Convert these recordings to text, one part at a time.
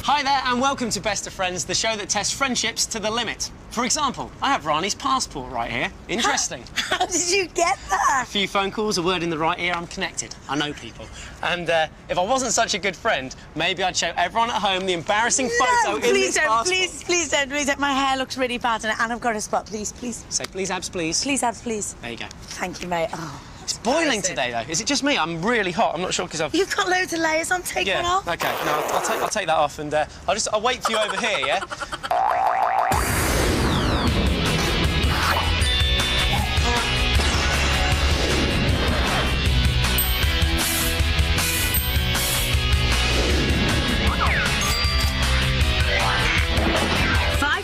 Hi there and welcome to Best of Friends, the show that tests friendships to the limit. For example, I have Rani's passport right here. Interesting. How did you get that? A few phone calls, a word in the right ear, I'm connected. I know people. And if I wasn't such a good friend, maybe I'd show everyone at home the embarrassing photo in this passport. Please don't. My hair looks really bad and I've got a spot. Please. Say please, abs, please. Please, abs, please. There you go. Thank you, mate. Oh. It's boiling today, though. Is it just me? I'm really hot. I'm not sure because I've... You've got loads of layers on. Take one off. OK. No, I'll take that off and I'll wait for you over here, yeah?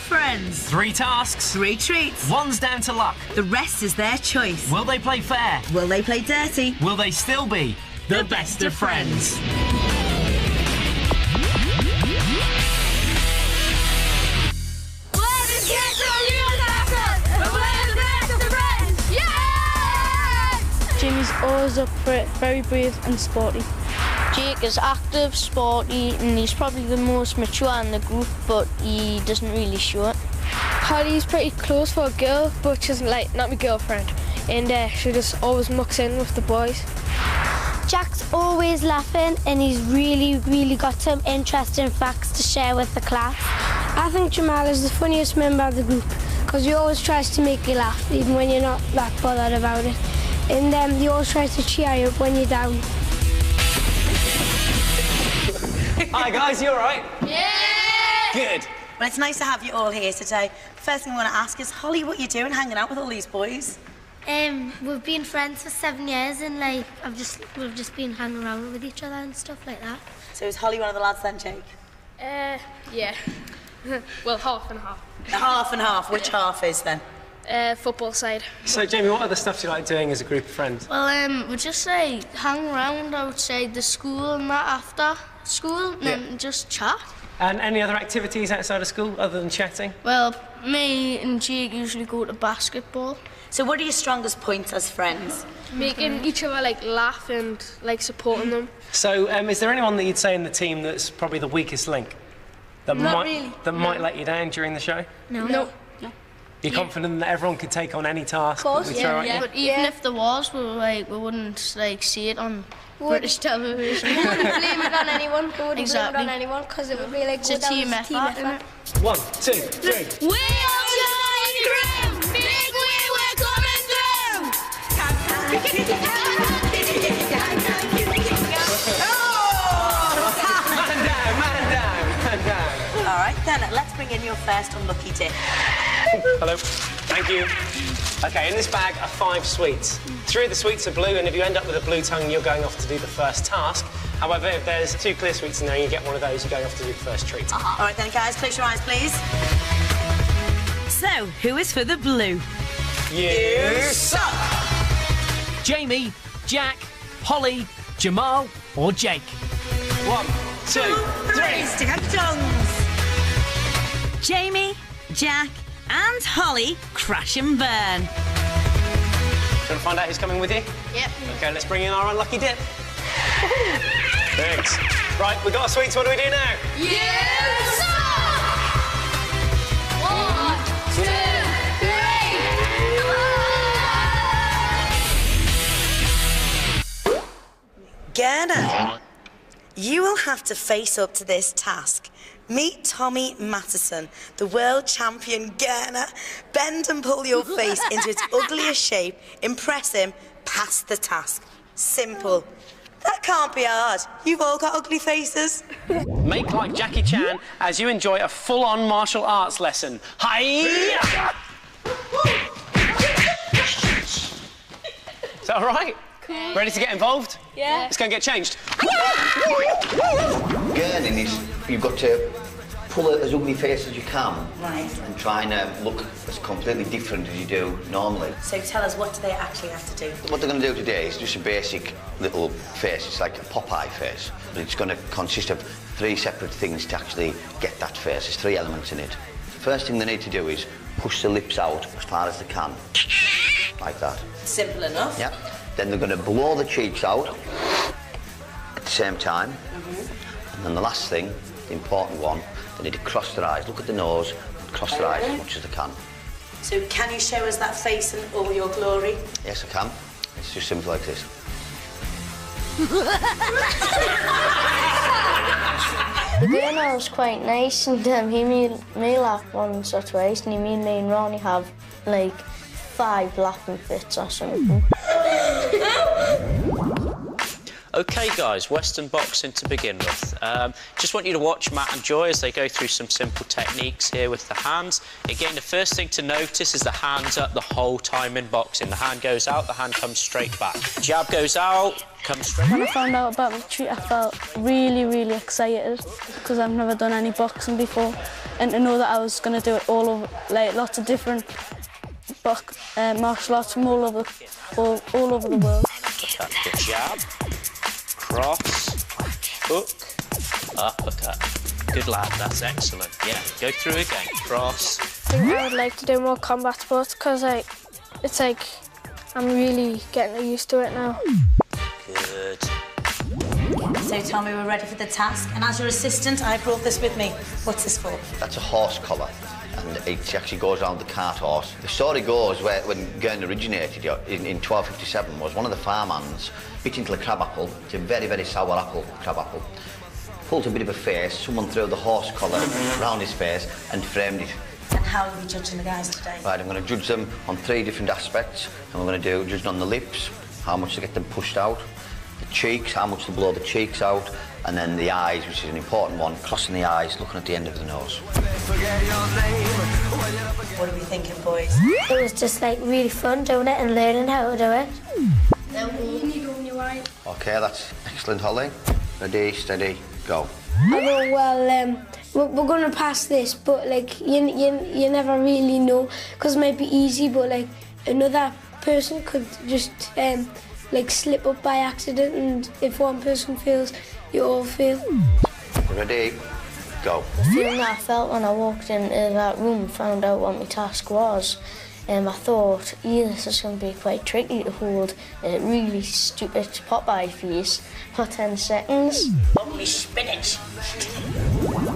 Friends. 3 tasks. 3 treats. 1's down to luck. The rest is their choice. Will they play fair? Will they play dirty? Will they still be the best of friends? Jimmy's always up for it, very brave and sporty. Jake is active, sporty, and he's probably the most mature in the group, but he doesn't really show it. Holly's pretty close for a girl, but she's like not my girlfriend, and she just always mucks in with the boys. Jack's always laughing, and he's really got some interesting facts to share with the class. I think Jamaal is the funniest member of the group, because he always tries to make you laugh, even when you're not that bothered about it. And he always tries to cheer you up when you're down. Hi guys, you all right? Yeah! Good. Well, it's nice to have you all here today. First thing I want to ask is, Holly, what are you doing hanging out with all these boys? We've been friends for 7 years, and like we've just been hanging around with each other and stuff like that. So is Holly one of the lads then, Jake? Yeah. Well, half and half. Half and half. Which half is then? Football side. So, Jamie, what other stuff do you like doing as a group of friends? Well, we just like hang around outside the school and that after school, and then just chat. And any other activities outside of school other than chatting? Well, me and Jake usually go to basketball. So what are your strongest points as friends? Making each other like laugh and like supporting them. So, is there anyone that you'd say in the team that's probably the weakest link? That might let you down during the show? No. You're confident that everyone could take on any task? Of course, that we throw at you? But even if there was, we wouldn't like see it on British television. We wouldn't blame it on anyone. We wouldn't Exactly. blame it on anyone because it would be like It's a team effort, isn't it? 1, 2, 3. We are Johnny Grimm! Think we were coming through! Man down. All right, then, let's bring in your first unlucky dip. Hello. Thank you. OK, in this bag are 5 sweets. 3 of the sweets are blue, and if you end up with a blue tongue, you're going off to do the first task. However, if there's 2 clear sweets in there and you get one of those, you're going off to do the first treat. All right, then, guys, close your eyes, please. So, who is for the blue? You suck! Jamie, Jack, Holly, Jamaal or Jake? 1, 2, 3. Stick out your tongues. Jamie, Jack and Holly crash and burn. Want to find out who's coming with you? Yep. OK, let's bring in our unlucky dip. Thanks. Right, we've got our sweets. What do we do now? You suck! 1, 2, 3. Gerna, you will have to face up to this task. Meet Tommy Mattison, the world champion Gerna. Bend and pull your face into its ugliest shape. Impress him, pass the task. Simple. That can't be hard. You've all got ugly faces. Make like Jackie Chan as you enjoy a full-on martial arts lesson. Hi-ya! Is that all right? Cool. Ready to get involved? Yeah. Let's go and get changed. Gurning is you've got to pull it as ugly face as you can. Right. And try and look as completely different as you do normally. So tell us, what do they actually have to do? What they're going to do today is just a basic little face. It's like a Popeye face. But it's going to consist of 3 separate things to actually get that face. There's 3 elements in it. The first thing they need to do is push the lips out as far as they can. Like that. Simple enough. Yeah. Then they're going to blow the cheeks out at the same time. And then the last thing the important one. They need to cross their eyes, look at the nose, cross their eyes as much as they can. So can you show us that face in all your glory? Yes, I can. It's just simple like this. The girl was quite nice, and he made me laugh once or twice, and he made me and Ronnie have like 5 laughing fits or something. OK, guys, Western boxing to begin with. Just want you to watch Matt and Joy as they go through some simple techniques here with the hands. Again, the first thing to notice is the hands up the whole time in boxing. The hand goes out, the hand comes straight back. Jab goes out, comes straight back. When I found out about the treat, I felt really, really excited because I've never done any boxing before, and to know that I was going to do it all over, like lots of different martial arts from all over the world. The jab. Cross, hook, uppercut. Good lad, that's excellent. Yeah, go through again. Cross. I think I would like to do more combat sports because it's like I'm really getting used to it now. Good. So Tommy, we're ready for the task, and as your assistant, I brought this with me. What's this for? That's a horse collar, and it actually goes around the cart horse. The story goes when Gurn originated in 1257 was one of the farmhands bit into the crab apple. It's a very, very sour apple, crab apple. Pulled a bit of a face, someone threw the horse collar around his face and framed it. And how are you judging the guys today? Right, I'm going to judge them on 3 different aspects. And we're going to judge on the lips, how much to get them pushed out, the cheeks, how much to blow the cheeks out, and then the eyes, which is an important one, crossing the eyes, looking at the end of the nose. What are we thinking, boys? It was just like really fun doing it and learning how to do it. OK, that's excellent, Holly. Ready, steady, go. I go, well, we're going to pass this, but like you never really know because it might be easy, but like another person could just like slip up by accident, and if one person fails, you all fail. Ready, go. The feeling that I felt when I walked into that room and found out what my task was, I thought, this is going to be quite tricky to hold a really stupid Popeye face for 10 seconds. Lovely spinach.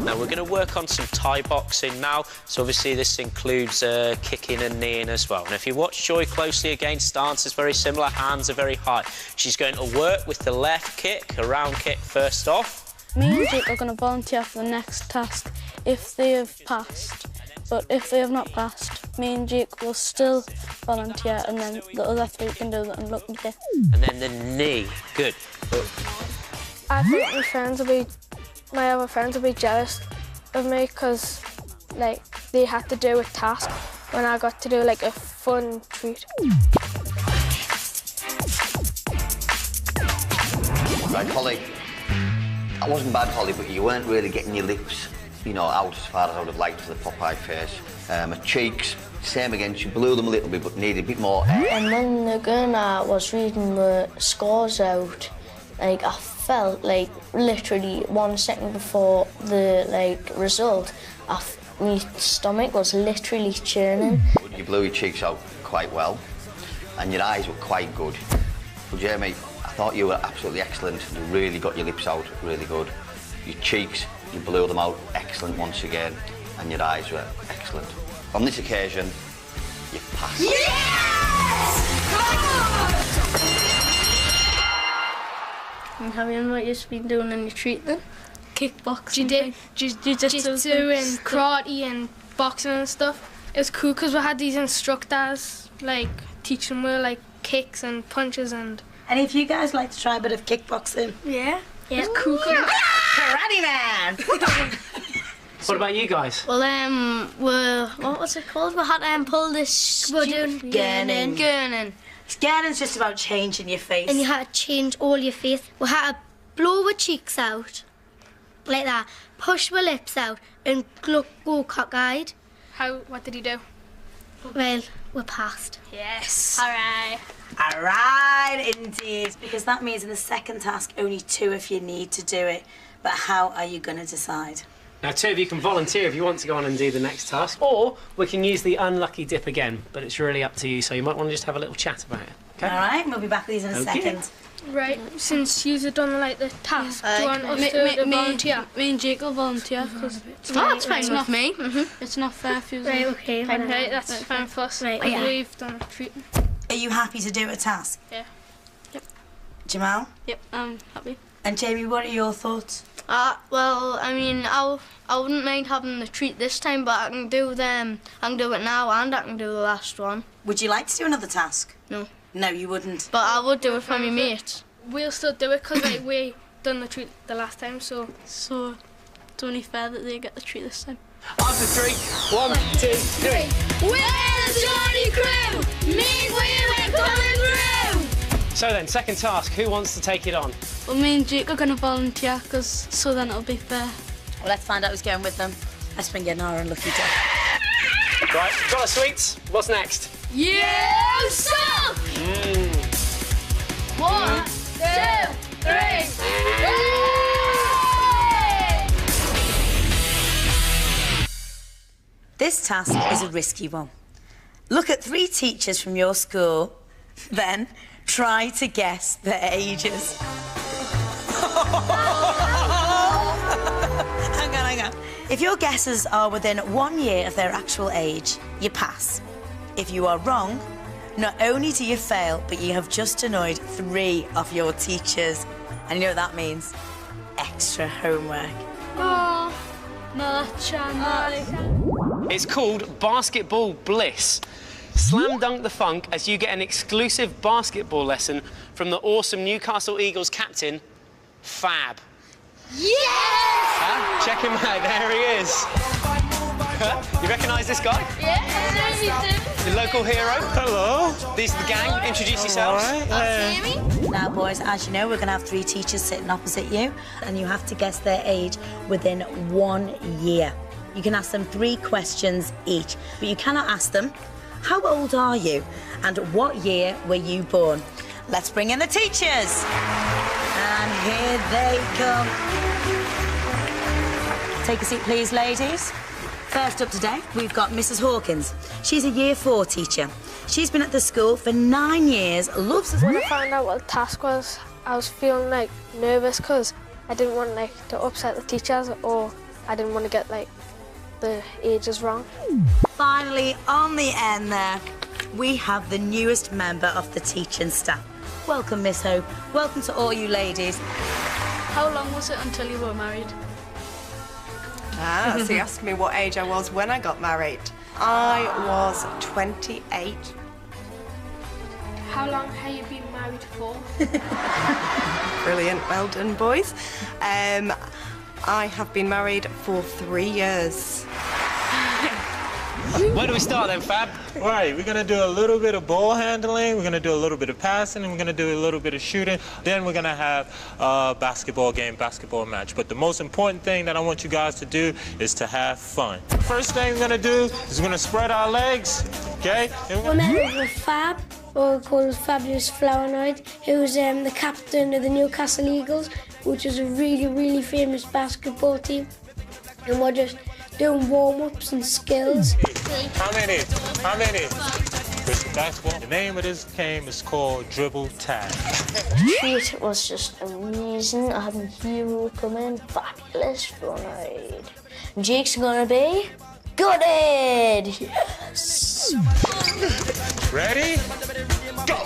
Now we're going to work on some Thai boxing now. So obviously this includes kicking and kneeing as well. And if you watch Joy closely again, stance is very similar, hands are very high. She's going to work with the left kick, a round kick first off. Me and Jake are going to volunteer for the next task if they have passed. But if they have not passed, me and Jake will still volunteer, and then the other 3 can do the unlucky kick. And then the knee. Good. I think my other friends will be jealous of me because like they had to do a task when I got to do like a fun treat. Right, Holly. That wasn't bad, Holly, but you weren't really getting your lips, out as far as I would have liked for the Popeye face. My cheeks, same again, she blew them a little bit, but needed a bit more air. And when the gunner was reading the scores out, I felt like literally 1 second before the result, my stomach was literally churning. You blew your cheeks out quite well, and your eyes were quite good. But Jamie, I thought you were absolutely excellent. You really got your lips out really good. Your cheeks, you blew them out excellent once again, and your eyes were excellent. On this occasion, you passed. Yes! And have you what you've been doing in your treat then? Kickboxing. Jiu-jitsu and karate and boxing and stuff. It was cool because we had these instructors teaching me kicks and punches and. Any of you guys like to try a bit of kickboxing? Yeah. It's cool. Karate man! What about you guys? Well, what was it called? We had to pull this. We're doing gurning. Gurning's just about changing your face. And you had to change all your face. We had to blow our cheeks out, like that, push our lips out, and go cockeyed. What did he do? Well, we passed. Yes. All right. All right, indeed. Because that means in the second task, only 2 of you need to do it. But how are you going to decide? Now, 2 of you can volunteer if you want to go on and do the next task, or we can use the unlucky dip again, but it's really up to you, so you might want to just have a little chat about it. Okay. All right, we'll be back with these in a second. Right, since you've done like the task, do you want us to volunteer? Me and Jake will volunteer because That's fine with me. it's not fair if you. Right, okay, right, that's fine for us. Right, we've done a treat. Are you happy to do a task? Yeah. Yep. Jamal? Yep, I'm happy. And Jamie, what are your thoughts? Well, I mean, I wouldn't mind having the treat this time, but I can do them. I can do it now, and I can do the last one. Would you like to do another task? No. No, you wouldn't. But I would do it for my mates. We'll still do it because like, we done the treat the last time, so it's only fair that they get the treat this time. After 3, 1, 2, 3. We're the Johnny Crew! Mean we're coming through! So then, second task, who wants to take it on? Well, me and Jake are going to volunteer so then it'll be fair. Well, let's find out who's going with them. Let's bring in our unlucky dog. Right, got our sweets. What's next? You suck! 1, 2, 3. This task is a risky one. Look at 3 teachers from your school, then try to guess their ages. Hang on. If your guesses are within 1 year of their actual age, you pass. If you are wrong, not only do you fail, but you have just annoyed 3 of your teachers. And you know what that means? Extra homework. Oh, no, that's Jamaal. It's called Basketball Bliss. Slam dunk the funk as you get an exclusive basketball lesson from the awesome Newcastle Eagles captain, Fab. Yeah! Check him out, there he is. You recognise this guy? Yeah, The local hero? Hello. These are the gang, introduce yourselves. Now, boys, as you know, we're going to have 3 teachers sitting opposite you, and you have to guess their age within 1 year. You can ask them 3 questions each, but you cannot ask them, how old are you? And what year were you born? Let's bring in the teachers. And here they come. Take a seat, please, ladies. First up today, we've got Mrs. Hawkins. She's a Year 4 teacher. She's been at the school for 9 years, loves... when I found out what the task was, I was feeling like nervous because I didn't want like to upset the teachers, or I didn't want to get like the ages wrong. Finally, on the end there, we have the newest member of the teaching staff. Welcome, Miss Hope. Welcome to all you ladies. How long was it until you were married? So you asked me what age I was when I got married. I was 28. How long have you been married for? Brilliant, well done, boys. I have been married for 3 years. Where do we start then, Fab? Right, we're gonna do a little bit of ball handling, we're gonna do a little bit of passing, and we're gonna do a little bit of shooting. Then we're gonna have a basketball game, basketball match. But the most important thing that I want you guys to do is to have fun. First thing we're gonna do is we're gonna spread our legs, okay? When I was Fab, or called Fabulous Flowernoid, who was the captain of the Newcastle Eagles, which was a really, really famous basketball team. And we're just doing warm-ups and skills. How many? How many? Basketball. The name of this game is called Dribble Tag. The treat was just amazing. I had a hero come in, Fabulous Flowernoid. Jake's gonna be gutted! Yes! Ready? Go!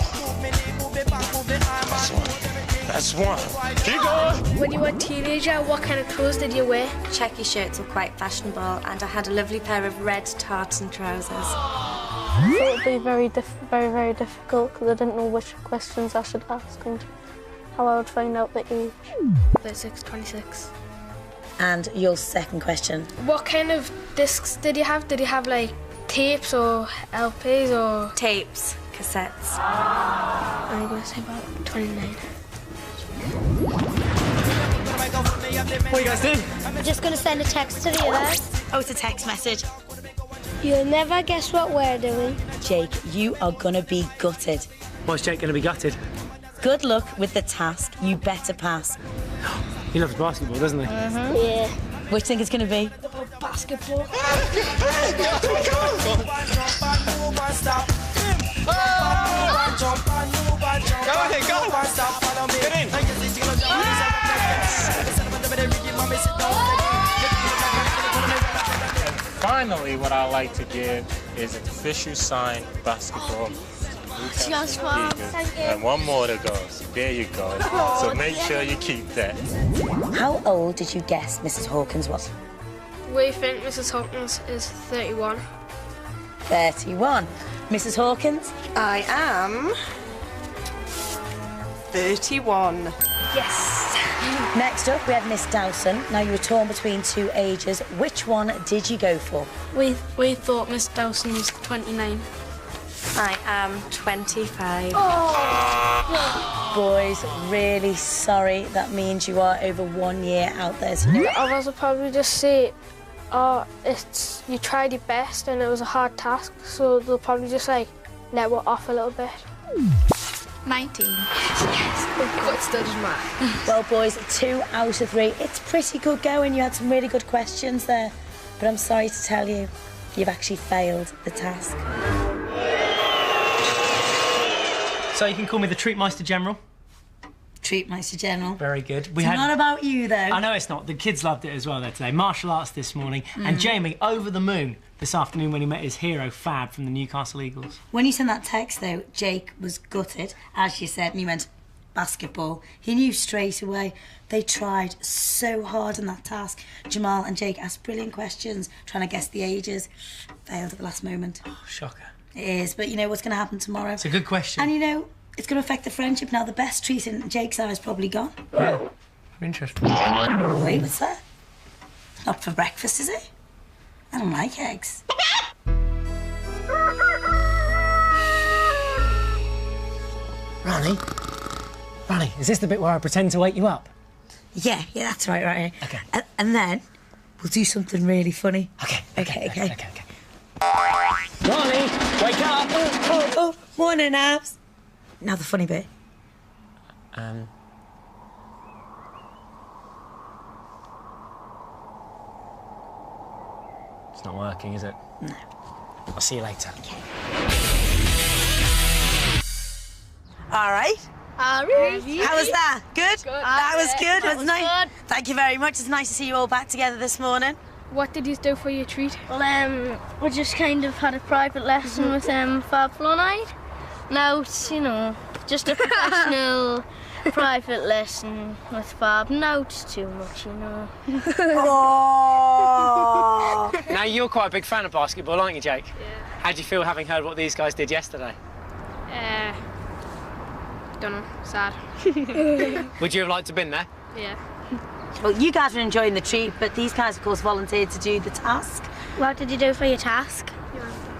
That's one. Keep going. When you were a teenager, what kind of clothes did you wear? Checky shirts were quite fashionable, and I had a lovely pair of red tartan trousers. I thought it would be very, very difficult because I didn't know which questions I should ask and how I would find out the age. 36, 26. And your second question. What kind of discs did you have? Did you have like tapes or LPs or... Tapes, cassettes. I'm going to say about 29. What are you guys doing? I'm just going to send a text to the others. Oh, it's a text message. You'll never guess what we're doing. Jake, you are gonna be gutted. Why's Jake gonna be gutted? Good luck with the task. You better pass. He loves basketball, doesn't he? Yeah. Which do you think it's gonna be? Basketball. Go with it, go! Get in! Finally, what I like to give is an official signed basketball. Just one. Thank you. And one more to go. There you go. So make sure you keep that. How old did you guess Mrs. Hawkins was? We think Mrs. Hawkins is 31. 31. Mrs. Hawkins? I am 31. Yes. Next up, we had Miss Dowson. Now, you were torn between two ages. Which one did you go for? We thought Miss Dowson was 29. I am 25. Boys, really sorry. That means you are over 1 year out there. So Others will probably just say, oh, you tried your best and it was a hard task, so they'll probably just like let it off a little bit. 19. But still doesn't matter. Well, boys, 2 out of 3. It's pretty good going. You had some really good questions there. But I'm sorry to tell you, you've actually failed the task. So you can call me the Treatmeister General. Treatmeister General. Very good. It's not about you, though. I know it's not. The kids loved it as well there today. Martial arts this morning. And Jamie, over the moon this afternoon when he met his hero, Fab, from the Newcastle Eagles. When you sent that text, though, Jake was gutted, as you said, and he went, basketball. He knew straight away. They tried so hard on that task. Jamaal and Jake asked brilliant questions, trying to guess the ages. Failed at the last moment. Oh, shocker. It is, but you know what's going to happen tomorrow? It's a good question. And you know, it's going to affect the friendship now. The best treat in Jake's eye is probably gone. Yeah. Interesting. Wait, what's that? Not for breakfast, is it? I don't like eggs. Ronnie, is this the bit where I pretend to wake you up? Yeah, that's right. Okay. And then we'll do something really funny. Okay. Ronnie, wake up! Oh, morning, Abs. Now the funny bit. It's not working, is it? No. I'll see you later. Okay. All right. How was that? Good? That was good. It was nice. Good. Thank you very much. It's nice to see you all back together this morning. What did you do for your treat? Well, we just kind of had a private lesson with Fab for night. Now it's, just a professional private lesson with Fab. No, it's too much, Oh. Now, you're quite a big fan of basketball, aren't you, Jake? Yeah. How do you feel having heard what these guys did yesterday? Don't know, sad. Would you have liked to have been there? Yeah. Well, you guys are enjoying the treat, but these guys, of course, volunteered to do the task. What did you do for your task?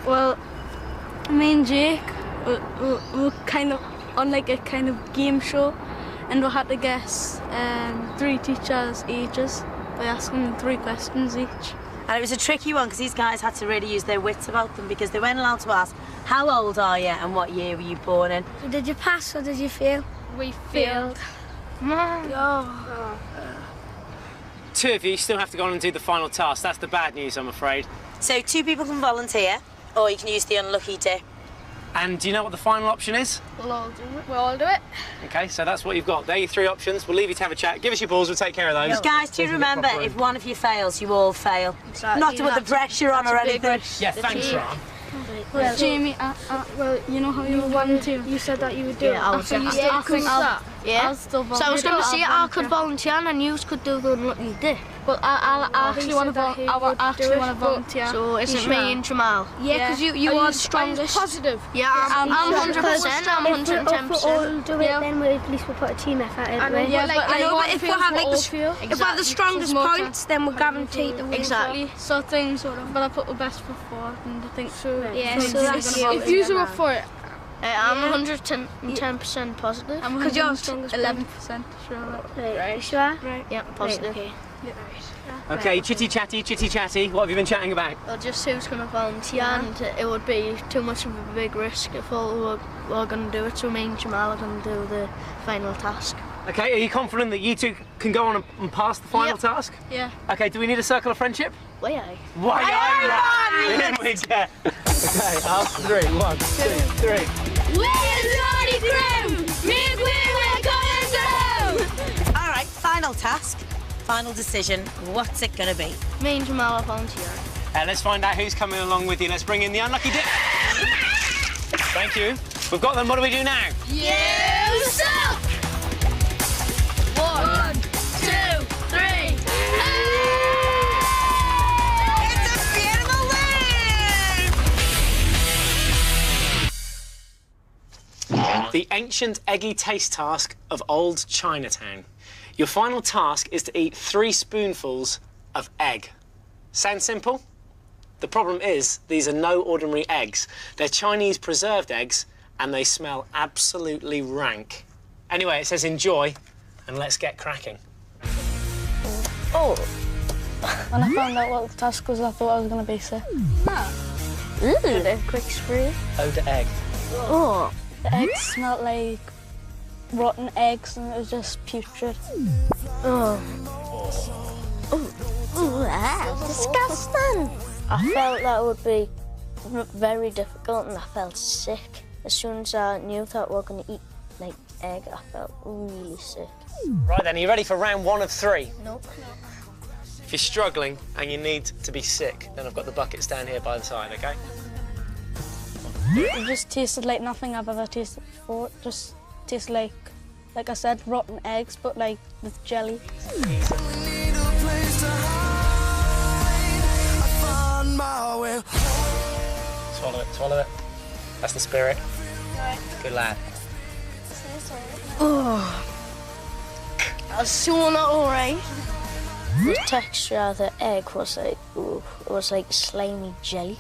Well, me and Jake were kind of on like a kind of game show, and we had to guess 3 teachers' ages by asking them 3 questions each. And it was a tricky one because these guys had to really use their wits about them because they weren't allowed to ask, how old are you and what year were you born in? So did you pass or did you fail? We failed. Two of you still have to go on and do the final task. That's the bad news, I'm afraid. So 2 people can volunteer, or you can use the unlucky dip. And do you know what the final option is? We'll all do it. We'll all do it. OK, so that's what you've got. There are your 3 options. We'll leave you to have a chat. Give us your balls, we'll take care of those. Guys, do remember, if one of you fails, you all fail. Exactly. Not to put the pressure on or anything. Yeah, thanks, Ron. Well, Jamie, well, you know how you were volunteering? You said that you would do it. I was I'll still volunteer. So I was going to say I could volunteer and you could do the unlucky dip. But I actually want to volunteer. So is it me and Jamaal? Yeah, because you are the strongest. Positive. Yeah, I'm 100%. I'm 110%. If we all do it, then at least we'll put a team effort in. I know, but if we have like if we have the strongest points, then we're guaranteed the win. Exactly. So things sort of, but I put the best foot forward, and I think so. Yeah, so that's if you were for it. I'm 110% positive. I'm 11% sure. right. Sure? Right. Yeah, positive. Right, OK, chitty chatty. What have you been chatting about? Well, just who's going to volunteer, and it would be too much of a big risk if all were going to do it. So me and Jamaal are going to do the final task. Okay, are you confident that you two can go on and pass the final task? Yeah. Okay, do we need a circle of friendship? Why aye? Why aye? In we get. Okay, after 3. 1, 2, 3. We're the Naughty Crew! Make way, we're coming through! All right, final task, final decision. What's it gonna be? Me and Jamaal are volunteering. Let's find out who's coming along with you. Let's bring in the unlucky dip. Thank you. We've got them. What do we do now? You suck! 1, 2, 3. It's a beautiful win! The ancient eggy taste task of old Chinatown. Your final task is to eat 3 spoonfuls of egg. Sound simple? The problem is, these are no ordinary eggs. They're Chinese preserved eggs, and they smell absolutely rank. Anyway, it says enjoy, and let's get cracking. Oh. When I found out what the task was, I thought I was going to be sick. Ooh, a quick spree. Ode to egg. Oh. The eggs smelled like rotten eggs, and it was just putrid. Oh. Ooh, that's disgusting. I felt that would be very difficult, and I felt sick. As soon as I knew that we were going to eat, like, egg, I felt really sick. Right then, are you ready for round 1 of 3? Nope. If you're struggling and you need to be sick, then I've got the buckets down here by the side, OK? It just tasted like nothing I've ever tasted before. It just tasted like I said, rotten eggs, but like with jelly. Swallow it, swallow it. That's the spirit. Right. Good lad. Oh. That's so not alright. The texture of the egg was like, ooh, it was like slimy jelly.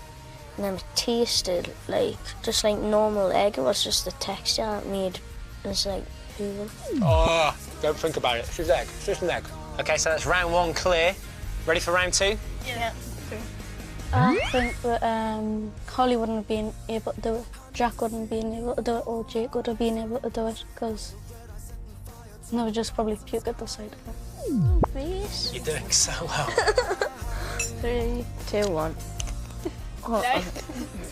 And then it tasted like, just like normal egg. It was just the texture it made. It was like, ooh. Oh, don't think about it. It's just egg. It's just an egg. OK, so that's round 1 clear. Ready for round 2? Yeah. I think that Holly wouldn't have been able to do it, Jack wouldn't have been able to do it, or Jake would have been able to do it, because they would just probably puke at the sight of it. Oh, please. You're doing so well. 3, 2, 1. Oh.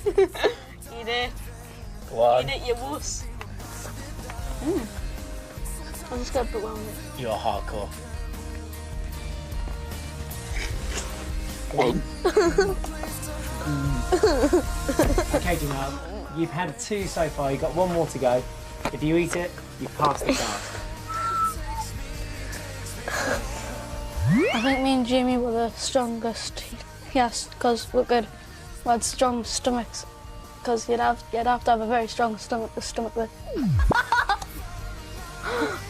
Eat it. 1. Eat it, you wuss. I'm just going to put one on it. You're hardcore. OK, Jamaal, you've had 2 so far. You've got 1 more to go. If you eat it, you've passed the task. I think me and Jamie were the strongest. Yes, because we had strong stomachs. Because you'd have to have a very strong stomach to stomach with.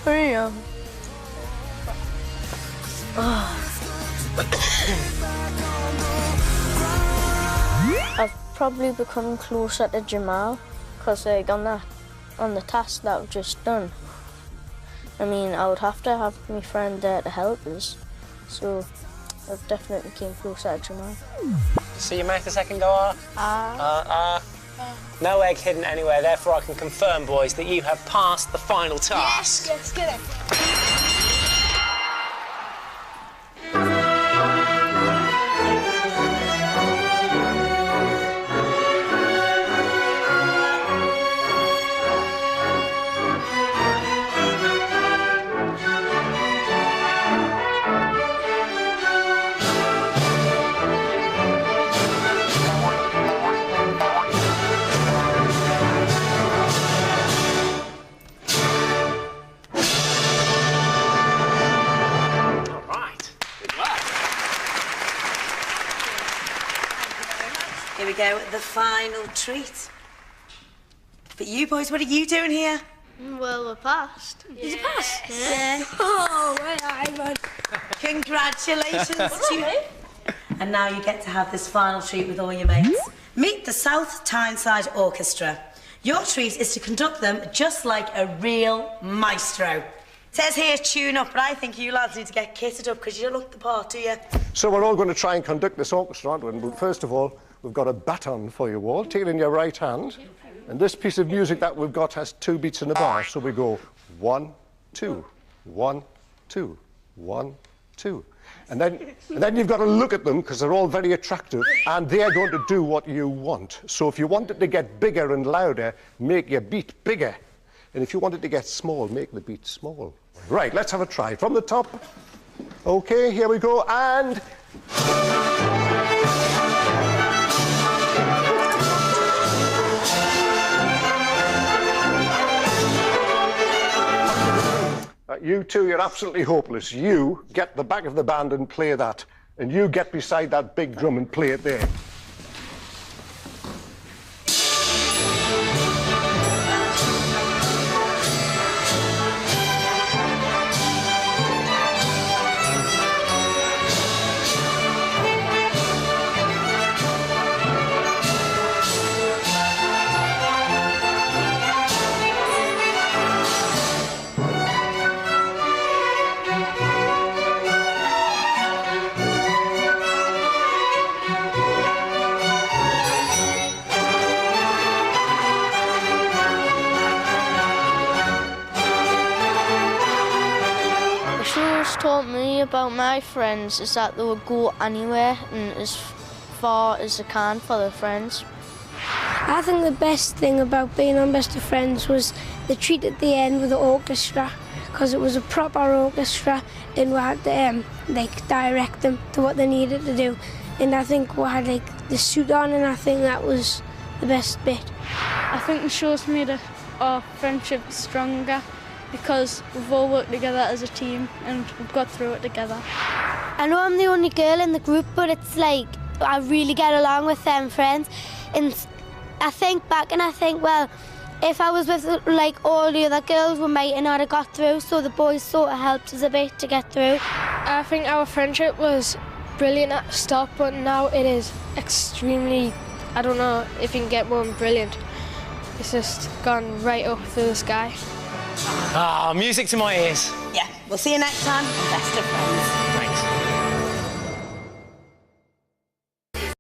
Hurry up. I've probably become closer to Jamaal, because like on the task that I've just done, I mean, I would have to have my friend there to help us, so I've definitely came closer to Jamaal. See your mouth a second, go No egg hidden anywhere, therefore I can confirm, boys, that you have passed the final task. Yes, get it. Here we go, the final treat. But you boys, what are you doing here? Well, we're passed. Is it passed? Yeah. Oh, well, man. Congratulations to you. And now you get to have this final treat with all your mates. Meet the South Tyneside Orchestra. Your treat is to conduct them just like a real maestro. It says here tune up, but I think you lads need to get kitted up because you don't look the part, do you? So we're all going to try and conduct this orchestra, aren't we? But first of all, we've got a baton for you all. Take it in your right hand. And this piece of music that we've got has 2 beats in a bar. So we go 1, 2, 1, 2, 1, 2. And then you've got to look at them because they're all very attractive and they're going to do what you want. So if you want it to get bigger and louder, make your beat bigger. And if you want it to get small, make the beat small. Right, let's have a try. From the top. Okay, here we go, and... You two, you're absolutely hopeless. You get the back of the band and play that. And you get beside that big drum and play it there. Taught me about my friends is that they would go anywhere and as far as they can for their friends. I think the best thing about being on Best of Friends was the treat at the end with the orchestra, because it was a proper orchestra and we had to like direct them to what they needed to do. And I think we had like the suit on, and I think that was the best bit. I think the show's made our friendship stronger, because we've all worked together as a team and we've got through it together. I know I'm the only girl in the group, but it's like I really get along with them friends. And I think back and I think, well, if I was with like all the other girls, we might not have got through, so the boys sort of helped us a bit to get through. I think our friendship was brilliant at the start, but now it is extremely, I don't know if you can get more brilliant. It's just gone right up through the sky. Ah, music to my ears. Yeah, we'll see you next time on Best of Friends.